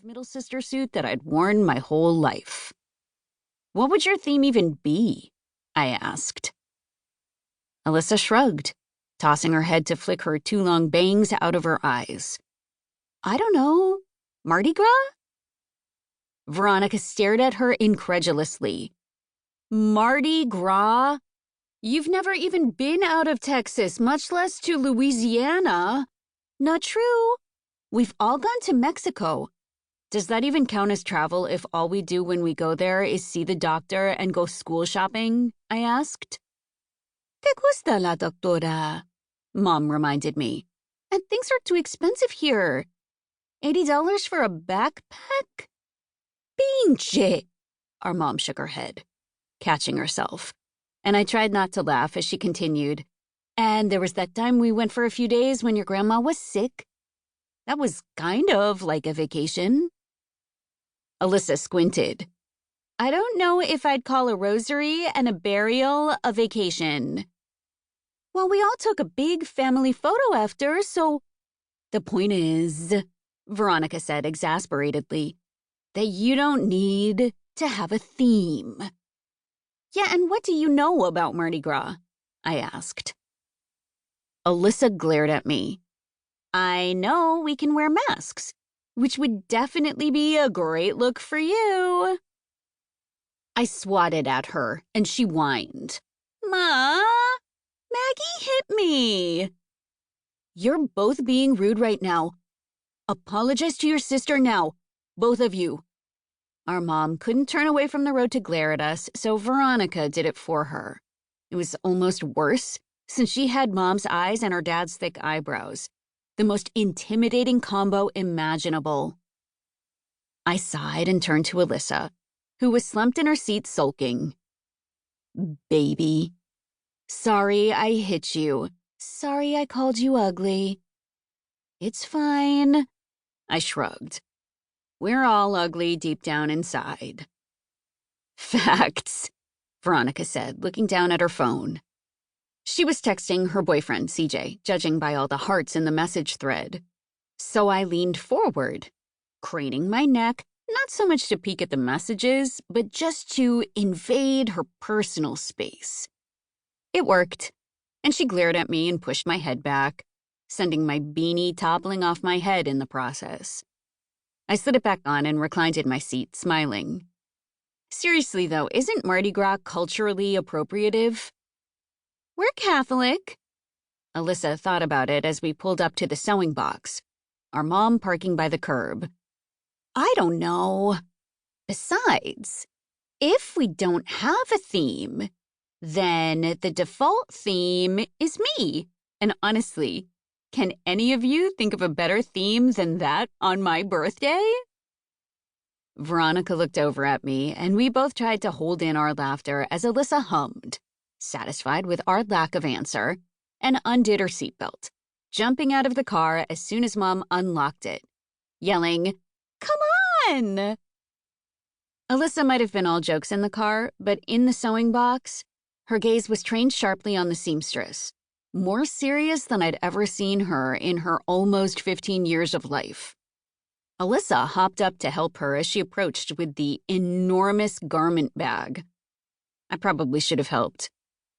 middle sister suit that I'd worn my whole life. "What would your theme even be?" I asked. Alyssa shrugged, tossing her head to flick her too long bangs out of her eyes. "I don't know. Mardi Gras?" Veronica stared at her incredulously. "Mardi Gras? You've never even been out of Texas, much less to Louisiana." "Not true. We've all gone to Mexico. Does that even count as travel if all we do when we go there is see the doctor and go school shopping?" I asked. "Te gusta la doctora," Mom reminded me. "And things are too expensive here. $80 for a backpack? Pinche!" Our mom shook her head, catching herself. And I tried not to laugh as she continued. "And there was that time we went for a few days when your grandma was sick. That was kind of like a vacation." Alyssa squinted. "I don't know if I'd call a rosary and a burial a vacation." "Well, we all took a big family photo after, so—" "The point is," Veronica said exasperatedly, "that you don't need to have a theme." "Yeah, and what do you know about Mardi Gras?" I asked. Alyssa glared at me. "I know we can wear masks, which would definitely be a great look for you." I swatted at her, and she whined. "Ma, Maggie hit me." "You're both being rude right now. Apologize to your sister now, both of you." Our mom couldn't turn away from the road to glare at us, so Veronica did it for her. It was almost worse, since she had Mom's eyes and her dad's thick eyebrows. The most intimidating combo imaginable. I sighed and turned to Alyssa, who was slumped in her seat sulking. "Baby. Sorry I hit you. Sorry I called you ugly." "It's fine." I shrugged. "We're all ugly deep down inside." "Facts," Veronica said, looking down at her phone. She was texting her boyfriend, CJ, judging by all the hearts in the message thread. So I leaned forward, craning my neck, not so much to peek at the messages, but just to invade her personal space. It worked, and she glared at me and pushed my head back, sending my beanie toppling off my head in the process. I slid it back on and reclined in my seat, smiling. Seriously, though, isn't Mardi Gras culturally appropriative? "We're Catholic." Alyssa thought about it as we pulled up to the sewing box, our mom parking by the curb. "I don't know. Besides, if we don't have a theme, then the default theme is me. And honestly, can any of you think of a better theme than that on my birthday?" Veronica looked over at me, and we both tried to hold in our laughter as Alyssa hummed, satisfied with our lack of answer, and undid her seatbelt, jumping out of the car as soon as Mom unlocked it, yelling, "Come on!" Alyssa might have been all jokes in the car, but in the sewing box, her gaze was trained sharply on the seamstress, more serious than I'd ever seen her in her almost 15 years of life. Alyssa hopped up to help her as she approached with the enormous garment bag. I probably should have helped,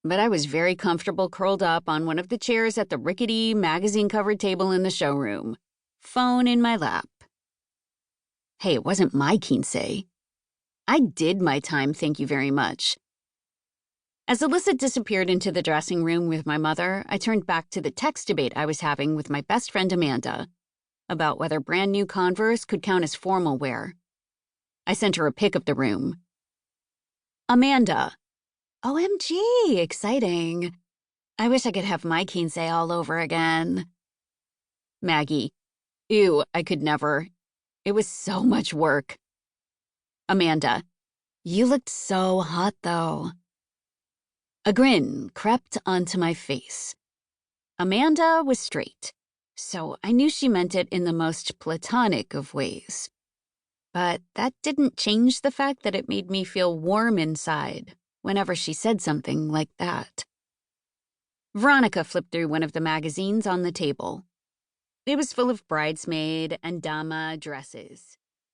but I was very comfortable curled up on one of the chairs at the rickety, magazine-covered table in the showroom, phone in my lap. Hey, it wasn't my quince. I did my time, thank you very much. As Alyssa disappeared into the dressing room with my mother, I turned back to the text debate I was having with my best friend Amanda about whether brand new Converse could count as formal wear. I sent her a pic of the room. "Amanda. OMG, exciting. I wish I could have my quince all over again." Maggie. Ew, I could never. It was so much work. Amanda. You looked so hot, though. A grin crept onto my face. Amanda was straight, so I knew she meant it in the most platonic of ways. But that didn't change the fact that it made me feel warm inside whenever she said something like that. Veronica flipped through one of the magazines on the table. It was full of bridesmaid and dama dresses.